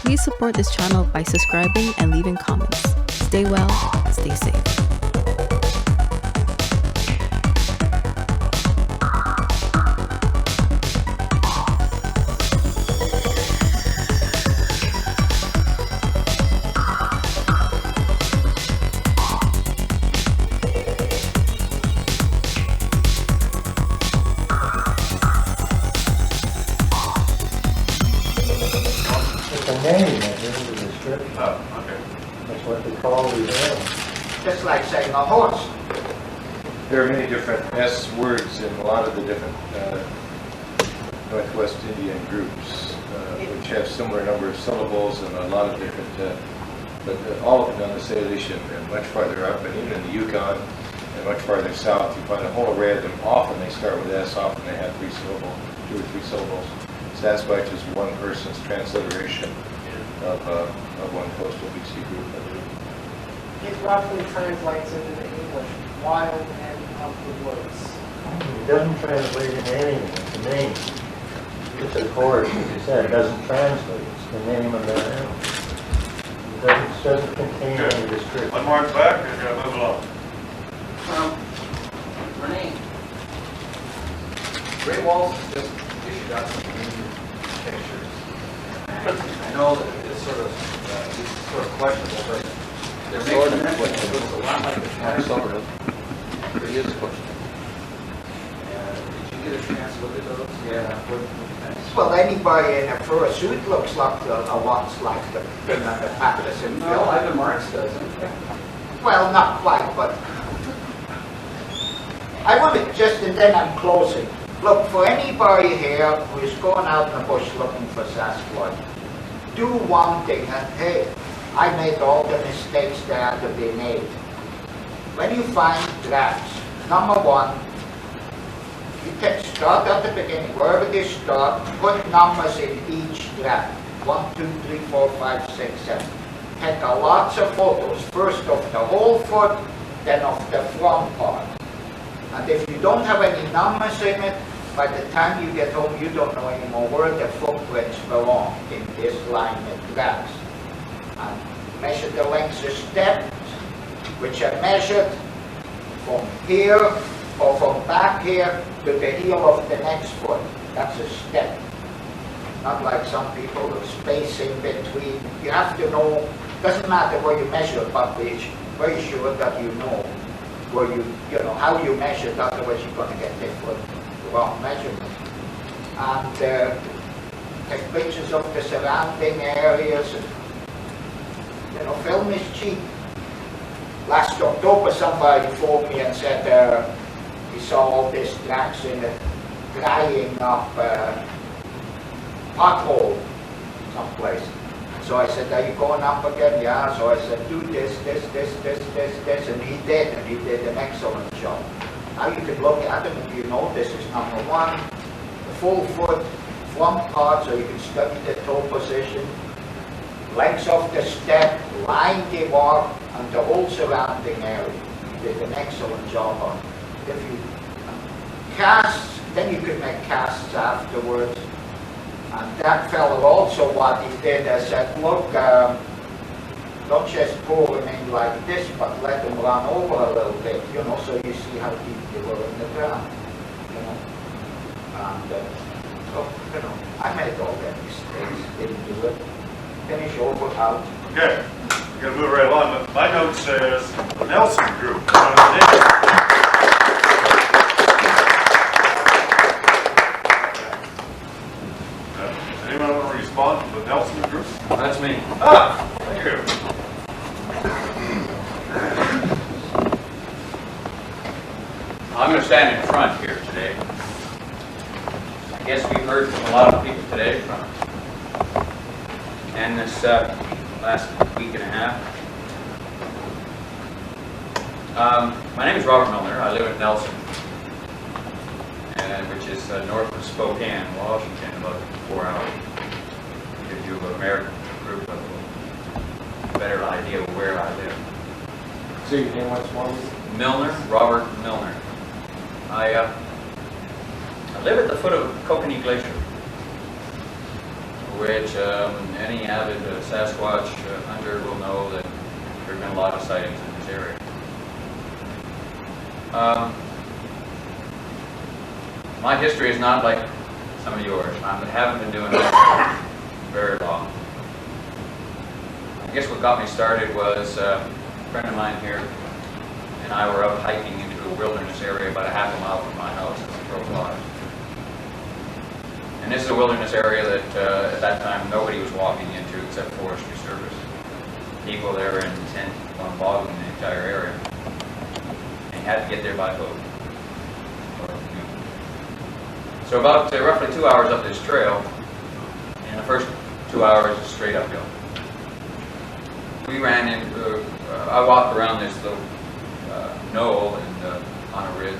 Please support this channel by subscribing and leaving comments. Stay well, stay safe. Name that isn't the description. Oh, okay. That's what they call the animal. Just like saying a horse. There are many different S words in a lot of the different Northwest Indian groups, which have similar number of syllables and a lot of different, but all of them on the Salish and much farther up, and even in the Yukon and much farther south, you find a whole array of them. Often they start with S, often they have 3 syllables, 2 or 3 syllables. Sasquatch is one person's transliteration of one coastal BC group, I believe. It roughly translates into the English, wild and of the woods. It doesn't translate into anything. It's a name. It's a horse, as you said. It doesn't translate. It's the name of that animal. It doesn't contain any description. One more back, and you're move along. Rene, Great Walls has just issued out some new pictures. I know that it's sort of questionable, but they're making that one that looks a lot like a patterson. It is questionable. Did you get a chance to look at those? Yeah. What do you think? Well, anybody in a fursuit looks like a lot like the patterson. No, Ivan Marks doesn't. Well, not quite, but I want to just, and then I'm closing. Look, for anybody here who's going out in the bush looking for Sasquatch, do one thing, and hey, I made all the mistakes that had to be made. When you find traps, number one, you can start at the beginning, wherever they start, put numbers in each trap. 1, 2, 3, 4, 5, 6, 7. Take a lots of photos, first of the whole foot, then of the front part. And if you don't have any numbers in it, by the time you get home, you don't know anymore where the footprints belong in this line of tracks. And measure the lengths of steps, which are measured from here or from back here to the heel of the next foot. That's a step. Not like some people with space in between. You have to know, doesn't matter where you measure, but be very sure that you know where you know, how you measure it, otherwise you're going to get hit with the wrong measurement. And take pictures of the surrounding areas. And, you know, film is cheap. Last October somebody phoned me and said he saw all these tracks in it drying up pothole someplace. So I said, are you going up again? Yeah. So I said, do this, and he did an excellent job. Now you can look at them and you know this is number one, the full foot, front part, so you can study the toe position, lengths of the step, line they walk, and the whole surrounding area. He did an excellent job on it. If you cast, then you can make casts afterwards. And that fellow also, what he did, I said, look, don't just pull him in like this, but let him run over a little bit, you know, so you see how deep they were in the ground, you know. And so, you know, I made all that mistakes, didn't do it. Finish over, out. Okay, we're going to move right along. My note says the Nelson Group. Anyone want to respond to the Nelson Group? That's me. Ah, thank you. I'm going to stand in front here today. I guess we've heard from a lot of people today and this last week and a half. My name is Robert Milner. I live in Nelson, which is north of Spokane, Washington, about 4 hours. Gives you an American group of a better idea of where I live. So your name was one? Milner, Robert Milner. I live at the foot of Kokanee Glacier, which any avid Sasquatch hunter will know that there have been a lot of sightings in this area. My history is not like some of yours. I haven't been doing it very long. I guess what got me started was a friend of mine here and I were out hiking into a wilderness area about a half a mile from my house in the Crow Lodge. And this is a wilderness area that at that time nobody was walking into except Forestry Service. People there were intent on bogging the entire area. And you had to get there by boat. So about roughly 2 hours up this trail, and the first 2 hours is straight uphill. We ran into, I walked around this little knoll and on a ridge.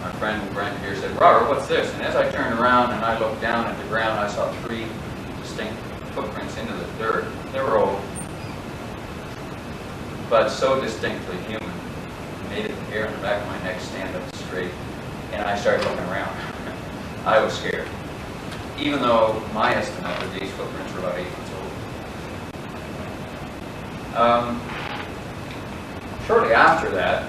My friend Brent here said, "Robert, what's this?" And as I turned around and I looked down at the ground, I saw 3 distinct footprints into the dirt. They were old, but so distinctly human. It made the hair on the back of my neck stand up straight. And I started looking around. I was scared, even though my estimate that these footprints were about 8 months old. Shortly after that,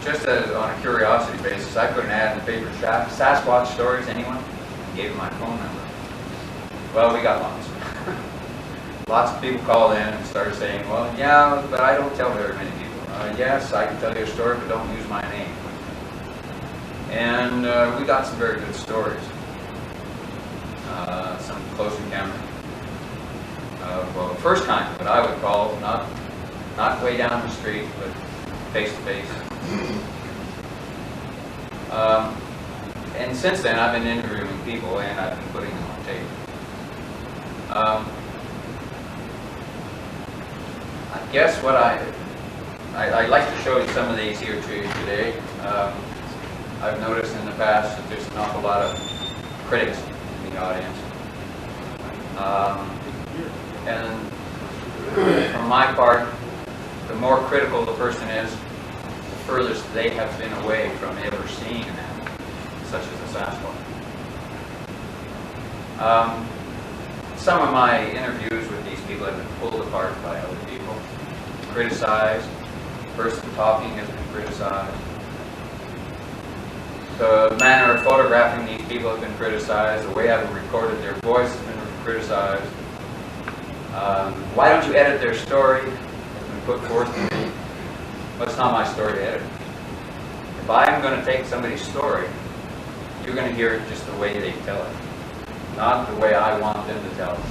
just as on a curiosity basis, I put an ad in the paper, Sasquatch stories, anyone? And gave him my phone number. Well, we got lots. Lots of people called in and started saying, "Well, yeah, but I don't tell very many people." Yes, I can tell you a story, but don't use my name. And we got some very good stories. Some close encounter. Well, the first kind, what I would call, not way down the street, but face to face. And since then, I've been interviewing people and I've been putting them on tape. I guess what I'd like to show you some of these here to you today. I've noticed in the past that there's an awful lot of critics in the audience. And from my part, the more critical the person is, the furthest they have been away from ever seeing an animal, such as a Sasquatch. Some of my interviews with these people have been pulled apart by other people, criticized. The person talking has been criticized. The manner of photographing these people has been criticized. The way I've recorded their voice has been criticized. Why don't you edit their story? Has been put forth to me. Well, it's not my story to edit. If I'm going to take somebody's story, you're going to hear it just the way they tell it. Not the way I want them to tell it.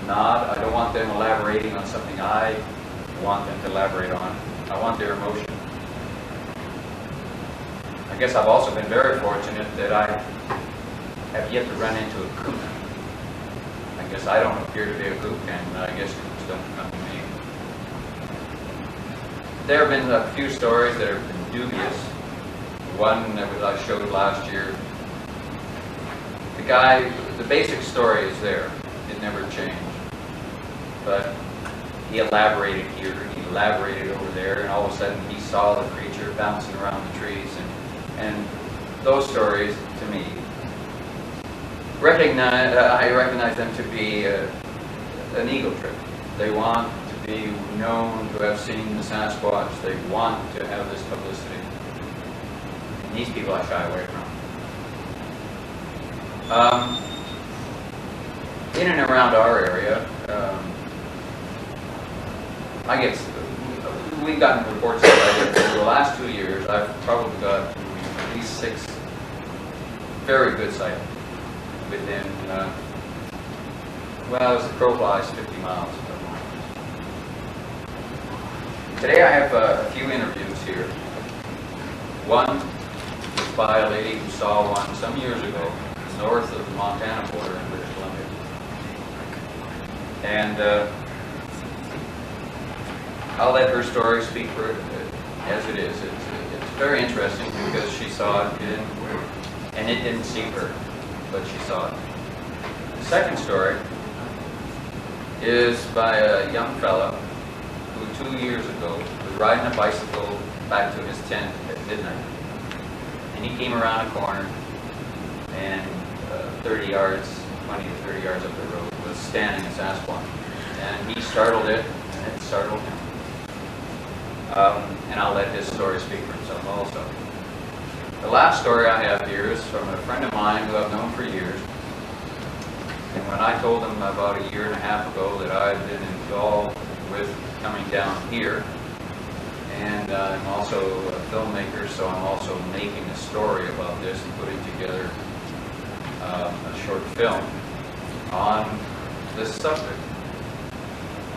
I don't want them elaborating on something I want them to elaborate on. I want their emotion. I guess I've also been very fortunate that I have yet to run into a kook. I guess I don't appear to be a kook, and I guess kooks don't come to me. There have been a few stories that have been dubious. One that I showed last year. The guy, the basic story is there. It never changed. But he elaborated here, he elaborated over there, and all of a sudden he saw the creature bouncing around the trees. And those stories, to me, I recognize them to be an ego trip. They want to be known to have seen the Sasquatch. They want to have this publicity. And these people I shy away from. In and around our area, we've gotten reports that over the last 2 years, I've probably got at least 6 very good sightings within, as the crow flies, 50 miles. Today I have a few interviews here. One was by a lady who saw one some years ago north of the Montana border in British Columbia. And I'll let her story speak for it as it is. It's very interesting because she saw it and it didn't see her, but she saw it. The second story is by a young fella who 2 years ago was riding a bicycle back to his tent at midnight. And he came around a corner and 30 yards, 20 to 30 yards up the road, was standing a Sasquatch. And he startled it, and it startled him. And I'll let his story speak for himself also. The last story I have here is from a friend of mine who I've known for years. And when I told him about a year and a half ago that I've been involved with coming down here, and I'm also a filmmaker, so I'm also making a story about this and putting together a short film on this subject.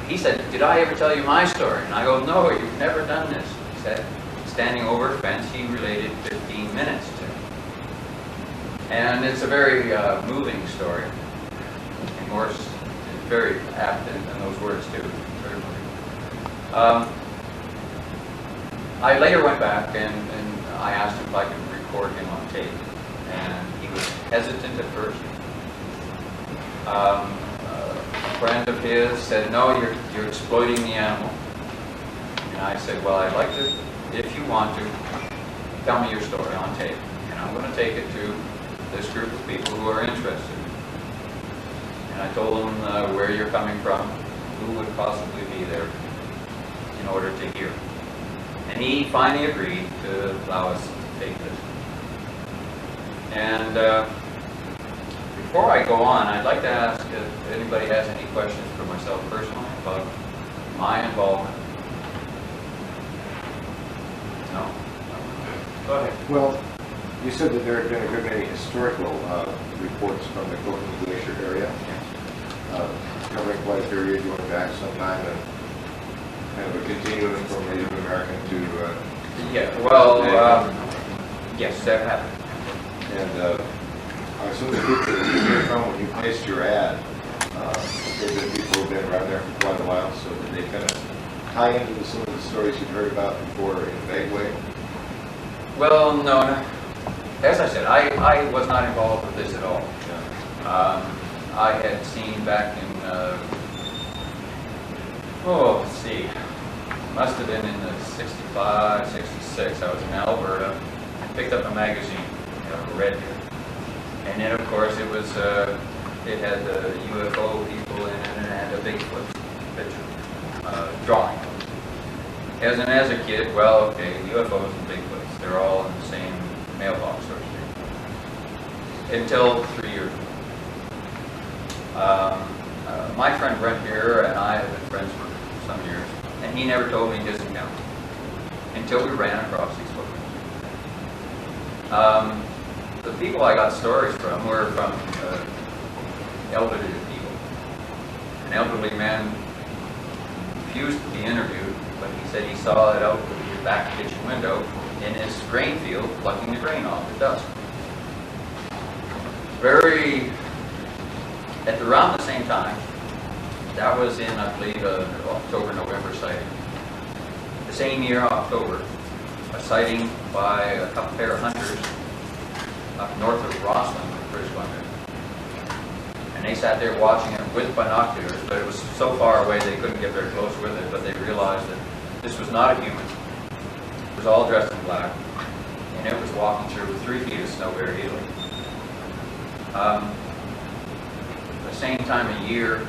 He said, "Did I ever tell you my story?" And I go, "No, you've never done this." He said, standing over a fence, he related 15 minutes to. And it's a very moving story. And Morris is very apt in those words too. Very moving. I later went back and I asked him if I could record him on tape. And he was hesitant at first. A friend of his said, "No, you're exploiting the animal." And I said, "Well, I'd like to, if you want to, tell me your story on tape. And I'm going to take it to this group of people who are interested." And I told them where you're coming from, who would possibly be there in order to hear. And he finally agreed to allow us to take this. And before I go on, I'd like to ask if anybody has any questions for myself personally about my involvement. No? Go ahead. Well, you said that there had been a good many historical reports from the Coconut Glacier area, covering quite a period going back some time, and kind of a continuum from Native American to... Yeah, well, yes, that happened. And I assume the people that you hear from when you placed your ad, they've been people who have been around there for quite a while, so did they kind of tie into some of the stories you'd heard about before in a vague way? Well, no. As I said, I was not involved with this at all. I had seen back in, let's see, must have been in the 65, 66. I was in Alberta. I picked up a magazine, Red Deer. And then, of course, it was, it had the UFO people in it and it had a Bigfoot picture, drawing. As a kid, well, okay, UFOs and Bigfoots, they're all in the same mailbox, so to speak. Until 3 years ago. My friend Brent here and I have been friends for some years, and he never told me his encounter until we ran across these photos. The people I got stories from were from elderly people. An elderly man refused to be interviewed, but he said he saw it out the back kitchen window in his grain field, plucking the grain off the dust. At around the same time, that was in, I believe, October, November sighting. The same year, October, a sighting by a pair of hunters up north of Rossland, British Columbia. And they sat there watching it with binoculars, but it was so far away they couldn't get very close with it, but they realized that this was not a human. It was all dressed in black, and it was walking through 3 feet of snow very easily. The same time of year,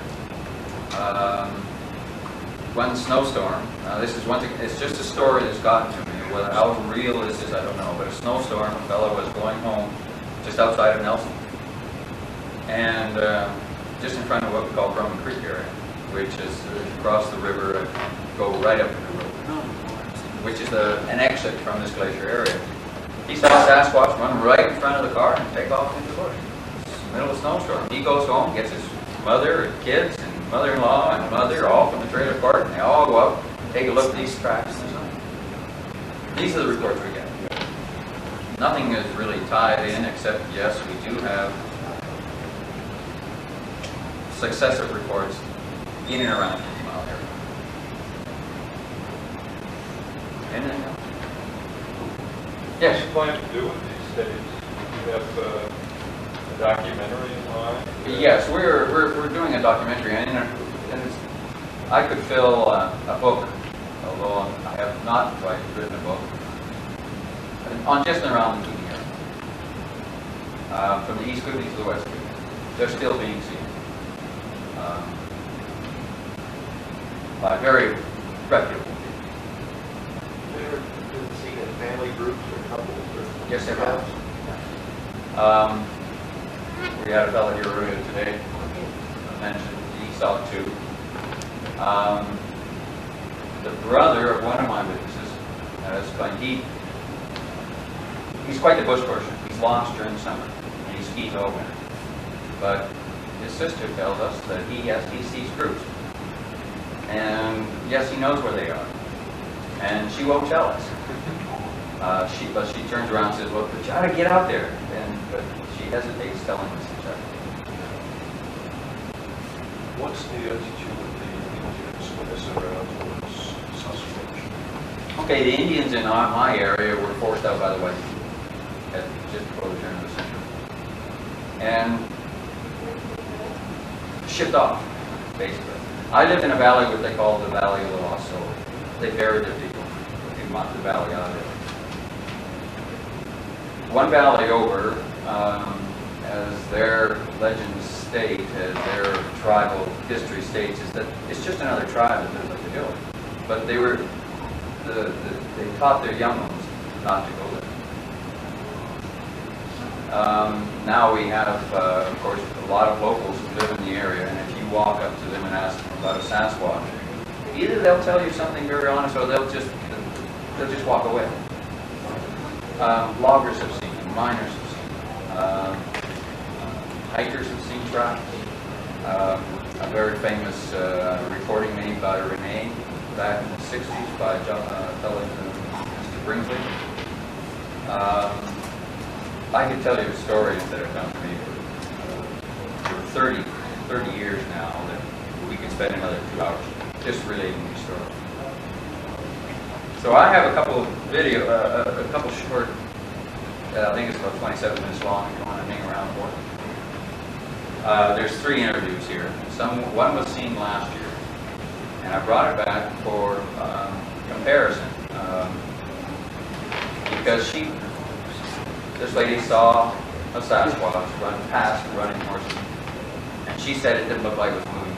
one snowstorm. Now this is one thing, it's just a story that's gotten to me. Whether how real this is, I don't know. But a snowstorm, a fellow was going home just outside of Nelson. And just in front of what we call Drummond Creek area, which is across the river and go right up to the river, which is an exit from this glacier area. He saw Sasquatch run right in front of the car and take off into the bush. Middle of a snowstorm. He goes home, gets his mother and kids and mother-in-law and mother all from the trailer park, and they all go up and take a look at these tracks. These are the reports we get. Nothing is really tied in except, yes, we do have successive reports in and around the 50-mile area. Anything else? Yes? What do you plan to do with these studies? Do you have a documentary in mind? Yes, we're doing a documentary, and it's, I could fill a book, although I have not quite written a book, on just and around the Kootenai area, from the East Kootenai to the West Kootenai. they're still being seen by very reputable people. They were seen in family groups or couples or? Yes, they have. We had a fellow here earlier today mentioned he saw it too. The brother of one of my witnesses has claimed he's quite the bush person. He's lost during the summer and he skis all winter. But his sister tells us that he sees groups. And yes, he knows where they are. And she won't tell us. But she turns around and says, well, but you ought to get out there. But she hesitates telling us to check. What's the attitude of the Indians when they set out towards Sasquatch? Okay, the Indians in my area were forced out by the white people just before the turn of the century. And shipped off, basically. I lived in a valley what they call the Valley of the Lost Soul. They buried their people in the valley out there. One valley over, as their legends state, as their tribal history states, is that it's just another tribe that lives up the hill. But they were, they taught their young ones not to go there. Now we have, of course, a lot of locals who live in the area, and if you walk up to them and ask them about a Sasquatch, either they'll tell you something very honest, or they'll just walk away. Loggers have seen them, miners have seen them, hikers have seen tracks. A very famous recording made by Rene back in the 60s by a fellow named Mr. Brinkley. I could tell you stories that have come to me for 30 years now that we could spend another 2 hours just relating these stories. So I have a couple of couple short, I think it's about 27 minutes long if you want to hang around for it. There's 3 interviews here. One was seen last year, and I brought it back for comparison because this lady saw a Sasquatch run past a running horse, and she said it didn't look like it was moving.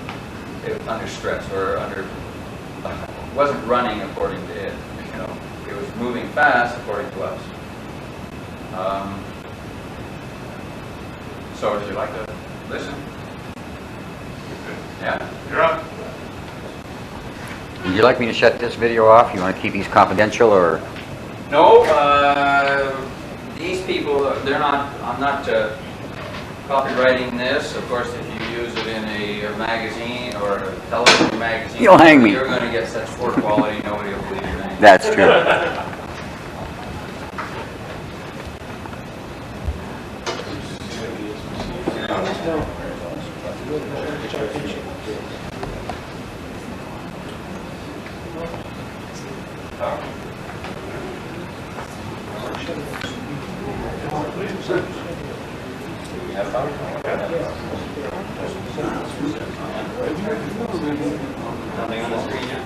It was under stress or wasn't running according to it. You know, it was moving fast according to us. So would you like to listen? Yeah. You're up. Would you like me to shut this video off? You want to keep these confidential, or? No, these people, they're not, I'm not copywriting this. Of course, if you use it in a magazine or a television magazine, you'll hang me. You're going to get such poor quality, nobody will believe your name. That's true. Nothing on the screen yet?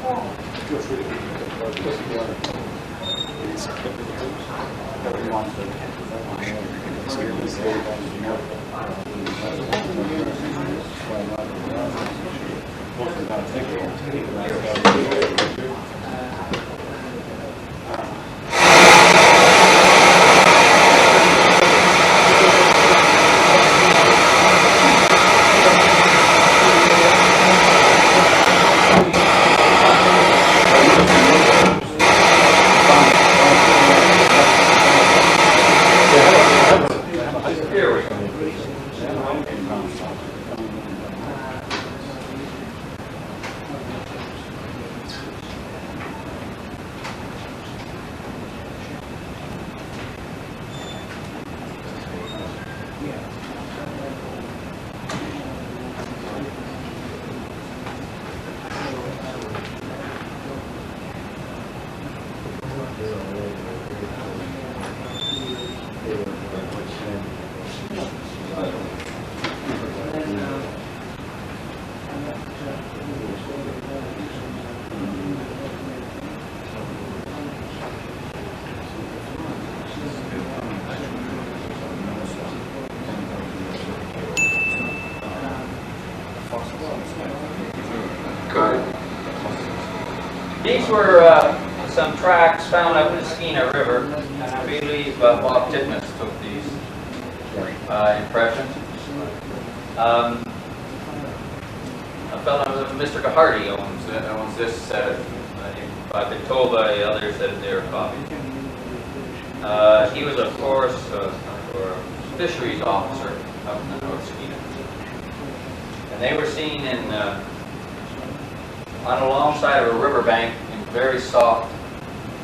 Here we go. These were some tracks found up in the Skeena River, and I believe Bob Titmus took these impressions. A fellow, Mr. Gahardy, owns this set. I've been told by others that they're copies. He was a forest or fisheries officer up in the North Skeena. And they were seen in on a long side of a riverbank in very soft,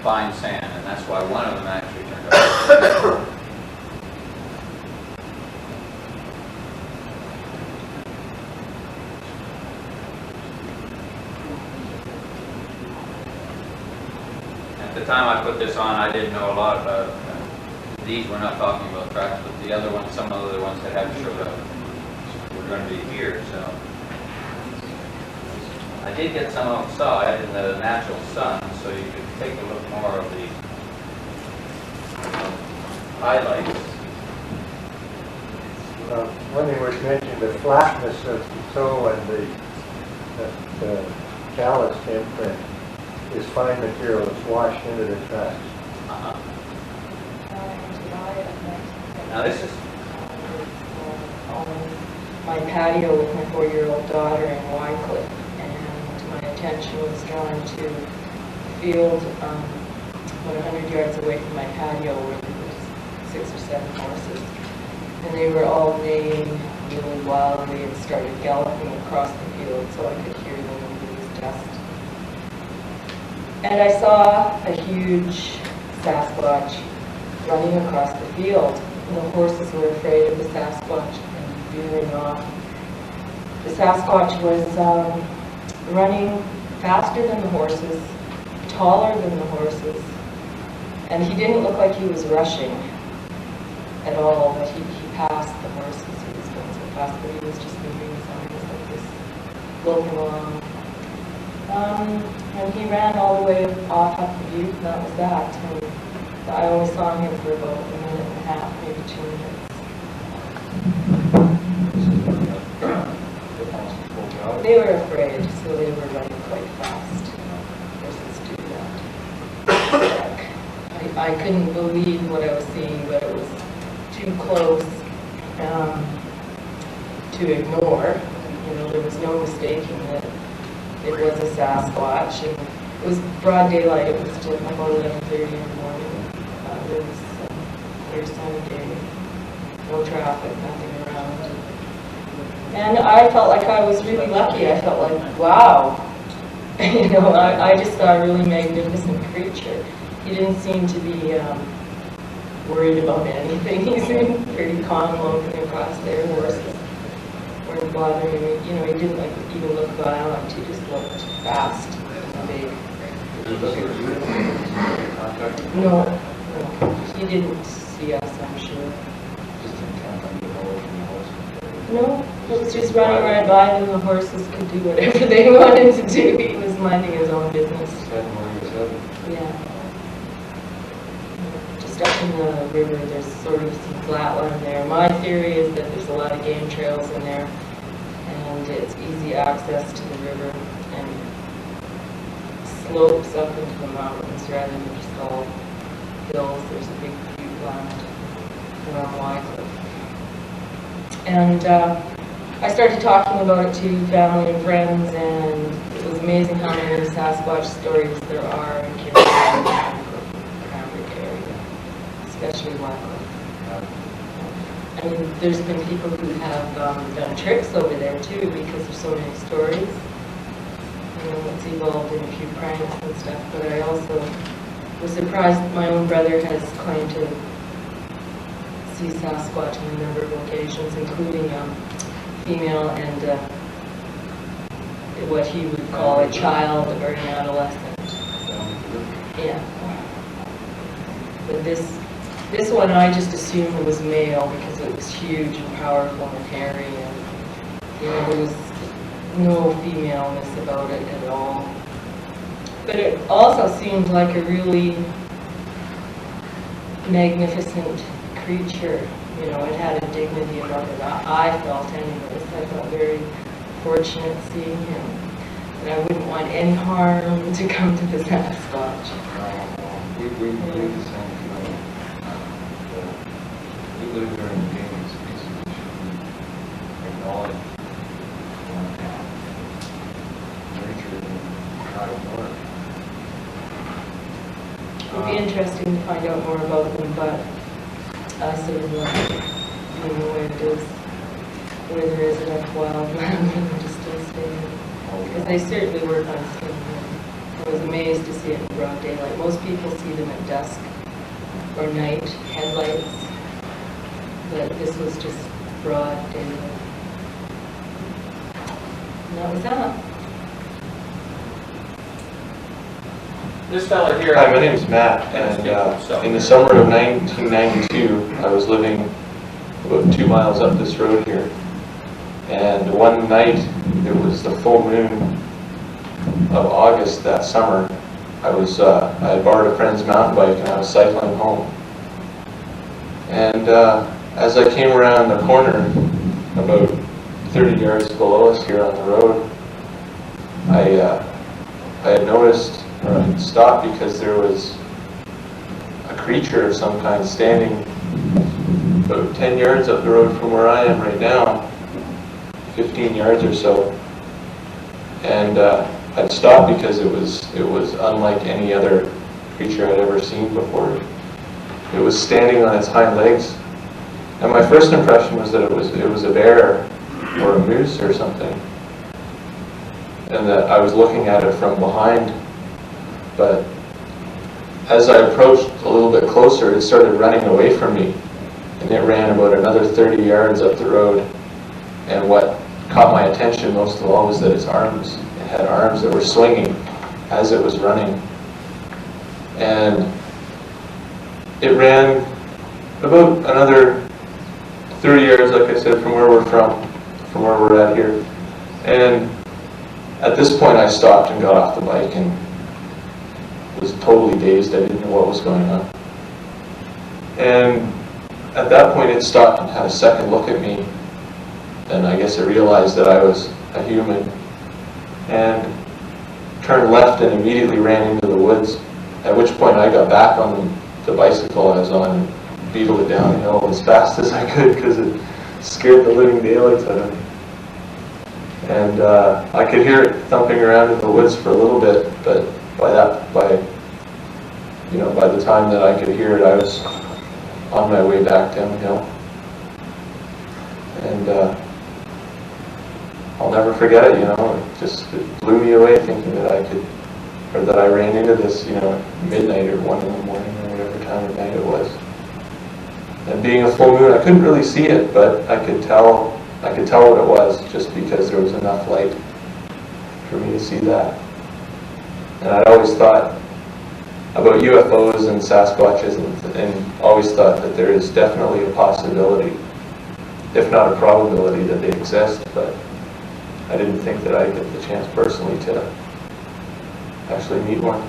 fine sand, and that's why one of them actually turned up. At the time I put this on, I didn't know a lot about these. We're not talking about tracks, but the other ones, some of the other ones that hadn't showed up were going to be here. So I did get some outside in the natural sun, so you could take a look more of the highlights. One thing was mentioned, the flatness of the toe and the callus imprint is fine material that's washed into the tracks. Now this is on my patio with my 4-year-old daughter in Wycliffe, and my attention was drawn to a field about 100 yards away from my patio where there was 6 or 7 horses, and they were all neighing really wildly and started galloping across the field so I could hear them in the dust. And I saw a huge Sasquatch running across the field. And the horses were afraid of the Sasquatch and veering off. The Sasquatch was running faster than the horses, taller than the horses, and he didn't look like he was rushing at all, but he passed the horses. He was going so fast, but he was just moving his arms like this, looking along. And he ran all the way off up the butte, and that was that. And I only saw him for about a minute and a half, maybe 2 minutes. They were afraid, so they were running quite fast. Horses do that. I couldn't believe what I was seeing, but it was too close to ignore. You know, there was no mistaking that it was a Sasquatch. And it was broad daylight. It was still about 11:30 in the morning. It was a clear sunny day, no traffic, nothing around. And I felt like I was really lucky. I felt like, wow. You know, I just saw a really magnificent creature. He didn't seem to be worried about anything. He seemed pretty calm walking across there. Horses weren't bothering him. You know, he didn't even look violent. He just looked fast and big. No. He didn't see us, I'm sure. No, he was just running right by them. The horses could do whatever they wanted to do. He was minding his own business. Yeah. Just up in the river, there's sort of some flatland there. My theory is that there's a lot of game trails in there, and it's easy access to the river, and slopes up into the mountains rather than just all hills. There's a big butte land around Wycliffe. And I started talking about it to family and friends, and it was amazing how many Sasquatch stories there are in Cambridge area, especially Wycliffe. I mean, there's been people who have done trips over there too, because there's so many stories. You know, it's evolved in a few pranks and stuff, but I also was surprised that my own brother has claimed to see Sasquatch on a number of occasions, including female and what he would call a child or an adolescent. Yeah. But this one I just assumed was male because it was huge and powerful and hairy, and you know, there was no femaleness about it at all. But it also seemed like a really magnificent creature. You know, it had a dignity about it. I felt anyways. I felt very fortunate seeing him. And I wouldn't want any harm to come to the Sasquatch. We believe the same feeling. We live there in the gaming space, we should acknowledge nature and try to work. It would be interesting to find out more about them, but I sort of like, where it is, where there is enough wildland for them to still stay in. Because they certainly work on skin. I was amazed to see it in broad daylight. Most people see them at dusk or night, headlights, but this was just broad daylight. And that was that. This fella here. Hi, my name is Matt, and in the summer of 1992, I was living about 2 miles up this road here. And one night, it was the full moon of August that summer. I had borrowed a friend's mountain bike and I was cycling home. And as I came around the corner, about 30 yards below us here on the road, I had noticed, or I had stopped because there was a creature of some kind standing about 10 yards up the road from where I am right now, 15 yards or so. And I'd stopped because it was unlike any other creature I'd ever seen before. It was standing on its hind legs. And my first impression was that it was a bear or a moose or something. And that I was looking at it from behind. But as I approached a little bit closer, it started running away from me. And it ran about another 30 yards up the road. And what caught my attention most of all was that its arms, it had arms that were swinging as it was running. And it ran about another 30 yards, like I said, from where we're at here. And at this point I stopped and got off the bike and was totally dazed. I didn't know what was going on. And at that point it stopped and had a second look at me. And I guess it realized that I was a human and turned left and immediately ran into the woods, at which point I got back on the bicycle I was on and beetled it downhill as fast as I could because it scared the living daylights out of me. And I could hear it thumping around in the woods for a little bit, but by the time that I could hear it, I was on my way back downhill. And I'll never forget it, it blew me away thinking that I ran into this, midnight or 1 in the morning or whatever time of night it was. And being a full moon, I couldn't really see it, but I could tell what it was just because there was enough light for me to see that. And I'd always thought about UFOs and Sasquatches and always thought that there is definitely a possibility, if not a probability, that they exist, but I didn't think that I'd get the chance personally to actually meet one.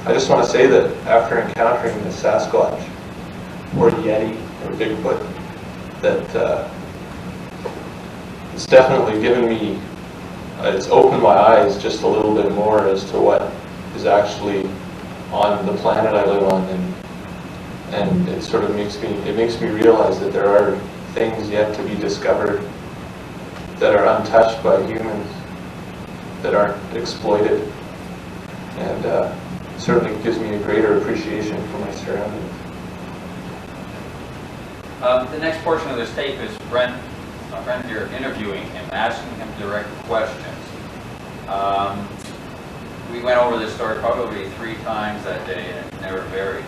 I just want to say that after encountering the Sasquatch, or Yeti, or Bigfoot, that it's definitely given me, it's opened my eyes just a little bit more as to what is actually on the planet I live on, and it sort of makes me realize that there are things yet to be discovered that are untouched by humans, that aren't exploited, and certainly gives me a greater appreciation for my surroundings. The next portion of this tape is Brent, a friend here, interviewing him, asking him direct questions. We went over this story probably 3 times that day, and it never varied.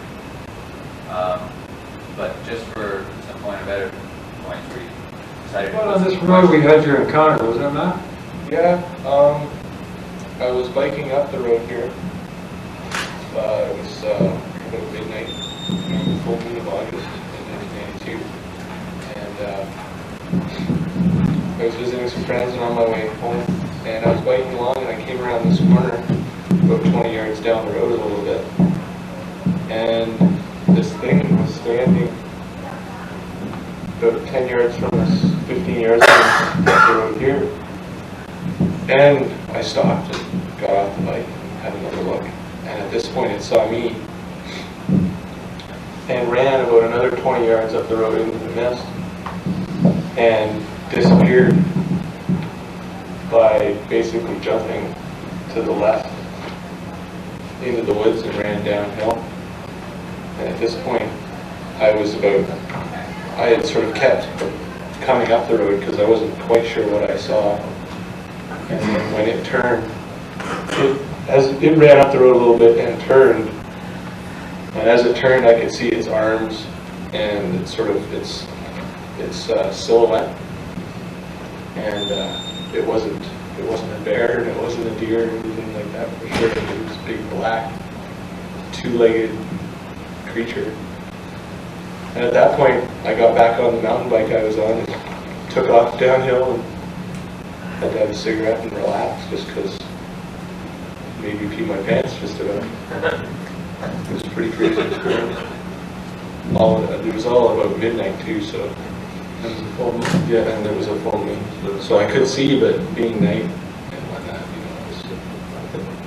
But just for some point of edit points, we decided Well, on this road we had your encounter, wasn't it, Matt? Yeah, I was biking up the road here. It was about midnight, the full moon of August in 1992. And I was visiting some friends and on my way home. And I was biking along and I came around this corner about 20 yards down the road a little bit. And this thing was standing about 10 yards from us, 15 15 yards from the road here. And I stopped and got off the bike and had another look. And at this point it saw me and ran about another 20 yards up the road into the mist and disappeared by basically jumping to the left into the woods and ran downhill. And at this point I had sort of kept coming up the road because I wasn't quite sure what I saw. And then when it turned, as it ran up the road a little bit and turned, and as it turned I could see its arms and its silhouette. And it wasn't a bear and it wasn't a deer or anything like that for sure. It was a big black, two-legged creature. And at that point, I got back on the mountain bike I was on and took off downhill and had to have a cigarette and relax just because maybe pee my pants just about. It was a pretty crazy experience. It was all about midnight too, so. There was a full moon? Yeah, and there was a full moon. So I could see, but being night and whatnot,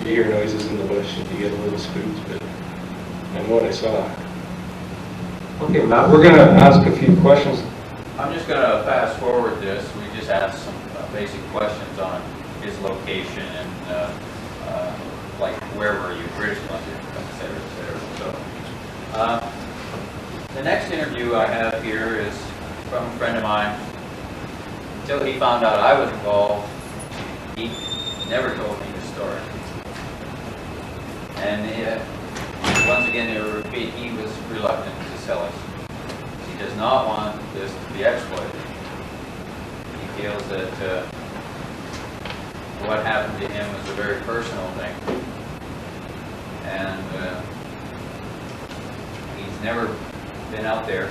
you hear noises in the bush and you get a little spooked, but I know what I saw. Okay, Matt, we're going to ask a few questions. I'm just going to fast forward this. We just asked some basic questions on his location and like where were you, British Columbia, et cetera, et cetera. So the next interview I have here is from a friend of mine. Until he found out I was involved, he never told me the story. And once again, to repeat, he was reluctant to sell us. He does not want this to be exploited. He feels that what happened to him was a very personal thing. And he's never been out there.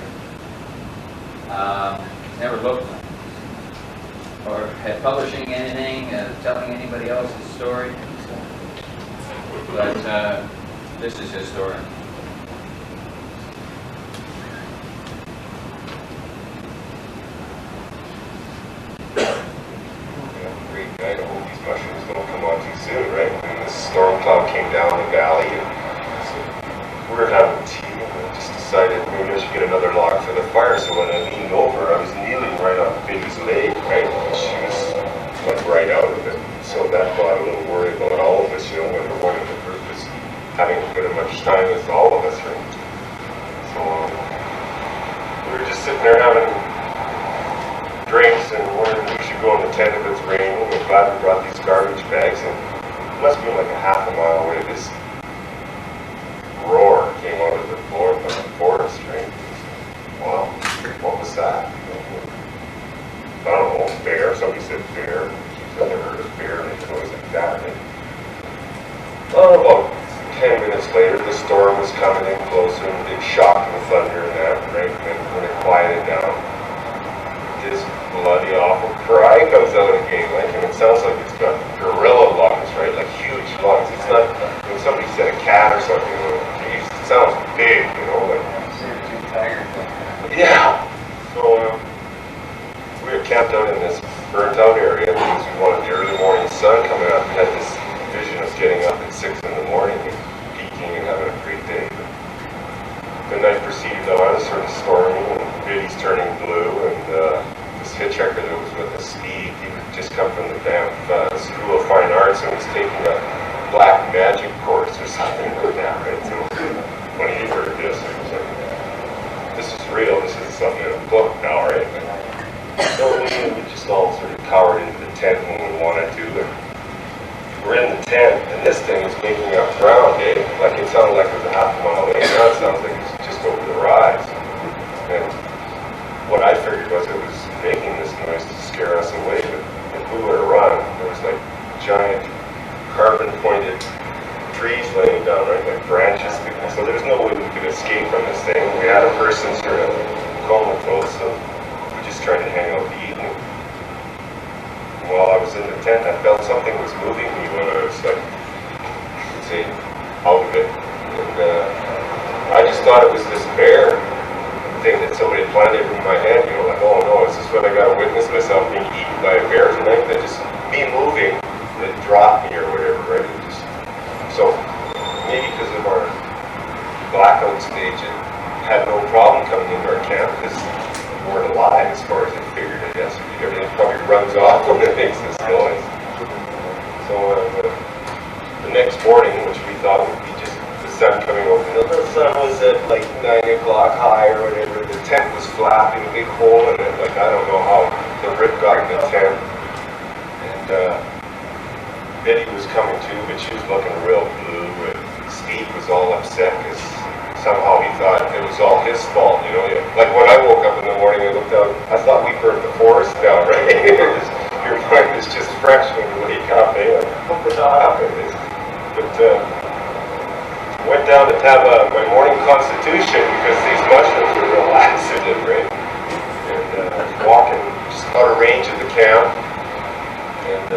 Never looked or had publishing anything, telling anybody else's story. But this is his story. Great night. I hope these mushrooms don't come on too soon, right? And this storm cloud came down the valley, and so we were having tea, and I just decided maybe I should get another log for the fire. So when I leaned over, I was kneeling right on Biddy's leg, right? And she went right out of it. So that brought a little worry about all of us, when we're going to the purpose, having to put as much time as all of us, right? So we were just sitting there having drinks and wondering who should go in the tent if it's raining. I'm glad we brought these garbage bags, and it must be like a half a mile away. This roar came out of the forest, right? Wow, what was that? I don't know, bear. Somebody said bear. I've never heard of bear and a noise like that. Right? Well, about 10 minutes later, the storm was coming in closer, and big shock and thunder and that, right? And when it quieted down, this bloody awful cry comes out again, like, and it sounds like it's got gorilla lungs, right? Like huge lungs. It's not, when somebody said a cat or something, geez, it sounds big, like. Yeah. So we were camped out in this burnt out area because we wanted the early morning sun coming up. We had this vision of getting up at 6 in the morning and peaking and having a great day. The night perceived though, I was sort of stormy and Biddy's turning blue, and this hitchhiker that was with us, Steve, he had just come from the Banff School of Fine Arts and was taking a black magic course or something like that, right? So when he heard this, he was like, this is real, this is something in a book now, right? So we just all sort of cowered into the tent when we wanted to. And we're in the tent, and this thing is making up ground, eh? Like it sounded like it was a half a mile away. Now it sounds like it's just over the rise. And what I figured was it was making this noise to scare us away. But if we were to run, there was like giant carbon-pointed trees laying down, right? Like branches. So there's no way we could escape from this thing. We had a person sort of comatose, so trying to hang out the evening. While I was in the tent, I felt something was moving me when I was like, say, out of it. And I just thought it was this bear thing that somebody had planted in my head, like, oh, oh no, is this what I got to witness myself being eaten by a bear tonight? That just, me moving, that dropped me or whatever, right? It just, so, maybe because of our blackout stage, it had no problem coming into our camp because we weren't alive as far as I figured, I guess. Everything probably runs off when it makes this noise. So the next morning, which we thought would be just the sun coming over, the sun was at like 9 o'clock high or whatever. The tent was flapping, a big hole in it. Like, I don't know how the rip got in the tent. And Betty was coming too, but she was looking real blue. And Steve was all upset because somehow he thought it was all his fault, you know. Like when I woke up in the morning and looked out, I thought we burnt the forest down, right? Your mind is just fresh when you wake up, eh? Like, what the hell happened? But went down to have my morning constitution because these mushrooms were real laxative, right? And walking just out of range of the camp and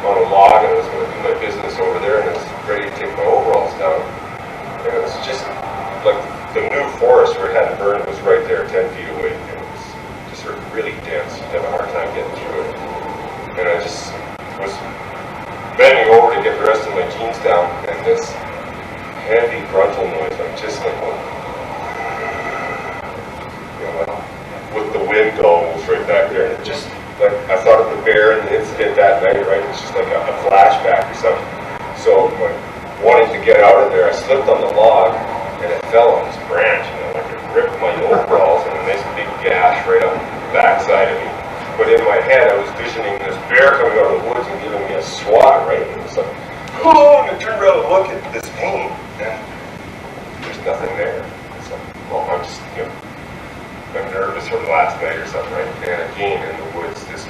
on a log, and I was going to do my business over there, and I was ready to take my overalls down. And it was just like the new forest where it hadn't burned was right there 10 feet away, and it was just sort of really dense. You'd have a hard time getting through it. And I just was bending over to get the rest of my jeans down, and this heavy gruntle noise, I'm just like, you know, with the wind almost right back there, and it just, like, I thought of the bear and the incident that night, right? It's just like a flashback or something. So, like, wanting to get out of there, I slipped on the log, and it fell on this branch, you know, like it ripped my overalls, and a nice big gash right up the backside of me. But in my head, I was visioning this bear coming out of the woods and giving me a swat, right? And it was like, oh, and I turned around and looked at this pain, and there's nothing there. It's like, well, I'm just, you know, I'm nervous from last night or something, right? And again, in the woods, this,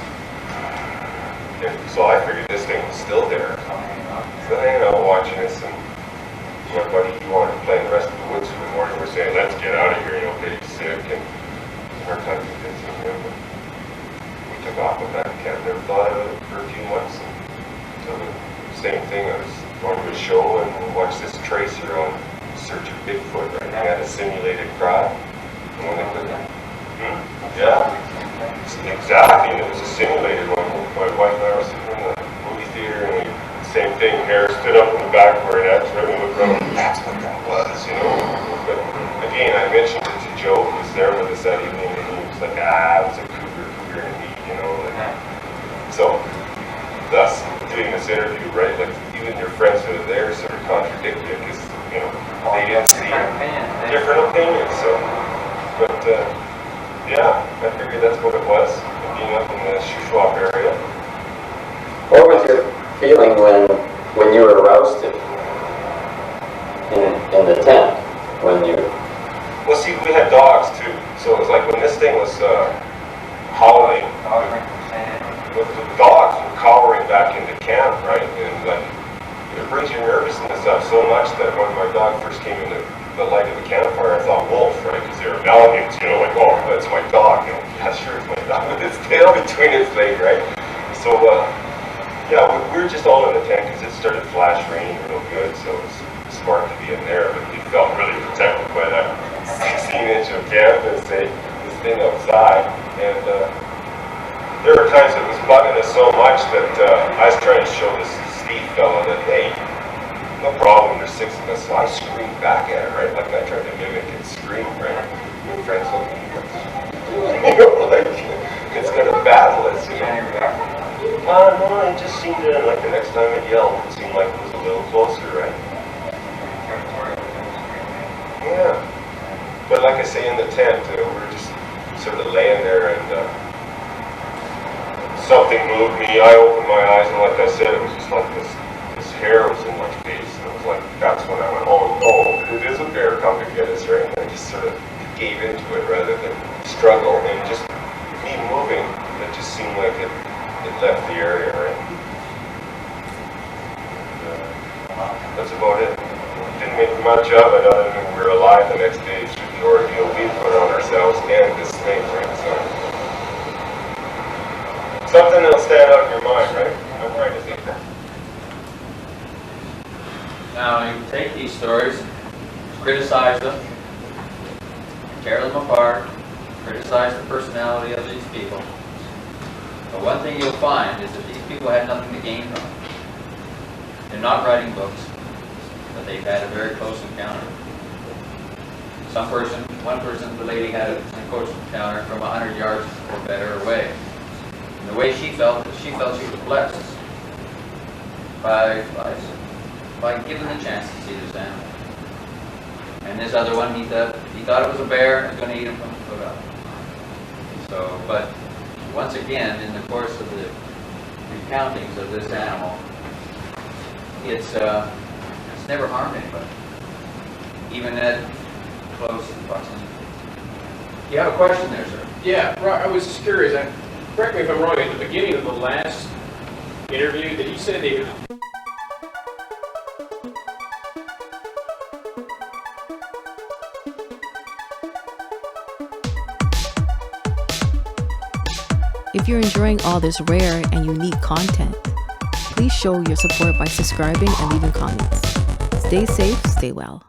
and so I figured this thing was still there. So I hanging out watching this, and my buddy, he wanted to play in the rest of the woods for the morning. We're saying, let's get out of here, you know, Betty's sick, and our time to get some him. We took off with that camp. Never thought of it for a few months. So the same thing, I was going to a show and watched this tracer on Search of Bigfoot, right? He had a simulated cry. And when they put that, yeah, exactly, and it was a simulated one. My wife and I were sitting in the movie theater, and same thing, hair stood up in the back of her neck, so we looked around, that's what that was, you know. But again, I mentioned it to Joe, who was there with us that evening, and he was like, it was a cougar and me, you know. Like, so, thus, doing this interview, right, like, even your friends that are there sort of contradict you, because, you know, they didn't see different opinions, so. But, yeah, I figured that's what it was, being up in the Shuswap area. What was your feeling when you were rousted in the tent? When you... Well, see, we had dogs too, so it was like when this thing was howling, the dogs were cowering back into camp, right? And like, it brings your nervousness up so much that when my dog first came into the light of the campfire, I thought wolf, right? Because they were Malamutes, you know, like, oh, that's my dog, you know. Yeah, sure, it's my dog with his tail between his legs, right? So, yeah, we were just all in the tent because it started flash raining real good, so it was smart to be in there, but we felt really protected by that 16-inch of canvas, this thing outside. And there were times it was bugging us so much that I was trying to show this Steve fella that, hey, no problem, there's 6 of us, so I screamed back at it, right? Like I tried to mimic and scream, right? My friends looking at me, you know, like, it's gonna battle us, you know. No, it just seemed to, like the next time it yelled, it seemed like it was a little closer, right? Yeah. But like I say, in the tent, we were just sort of laying there, and something moved me. I opened my eyes, and like I said, it was just like this hair was in my face, and it was like, that's when I went, oh, it is a bear come to get us, right? And I just sort of gave into it rather than struggle, and just me moving, it just seemed like it left the area, right? And, that's about it. Didn't make much of it other than we were alive the next day through the ordeal we put on ourselves and this thing, right? So, something that'll stand out in your mind, right? I'm trying to think that. Now, you take these stories, criticize them, tear them apart, criticize criticize the personality of these people. But one thing you'll find is that these people had nothing to gain from it. They're not writing books, but they've had a very close encounter. One person, the lady had a close encounter from 100 yards or better away. And the way she felt she was blessed by given the chance to see this animal. And this other one, he thought it was a bear and was going to eat him from the foot up. So, but once again, in the course of the recountings of this animal, it's never harmed anybody, even at close proximity. You have a question there, sir? Yeah, right. I was just curious. Correct me if I'm wrong. At the beginning of the last interview, that you said that If you're enjoying all this rare and unique content, please show your support by subscribing and leaving comments. Stay safe, stay well.